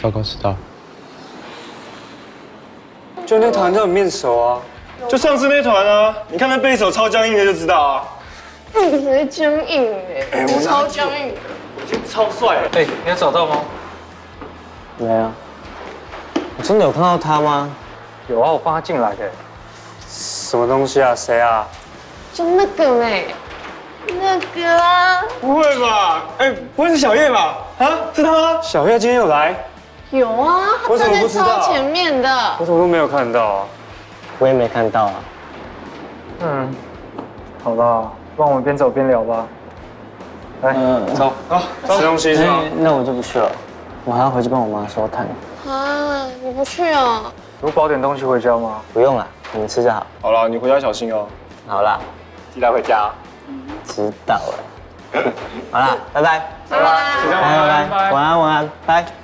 糟糕，迟到。就那团都很面熟啊。就上次那团啊，你看那贝手超僵硬的就知道啊。你才僵硬哎，我超僵硬。我今天超帅哎！哎，你有找到吗？没有。我真的有看到他吗？有啊，我帮他进来的。什么东西啊？谁啊？就那个哎，那个啊，不会吧？哎，不会是小叶吧？啊，是他吗？小叶今天有来？有啊，他我怎站在么不知道超前面的。我怎么都没有看到啊？我也没看到啊。嗯，好啦，不然我们边走边聊吧。来，走。啊，吃东西是吗？那我就不去了，我还要回去帮我妈收摊。啊，你不去啊？有包点东西回家吗？不用了，你们吃就好。好了，你回家小心哦。好啦，记得回家。知道了。好啦，拜拜。拜拜。拜拜，晚安晚安，拜。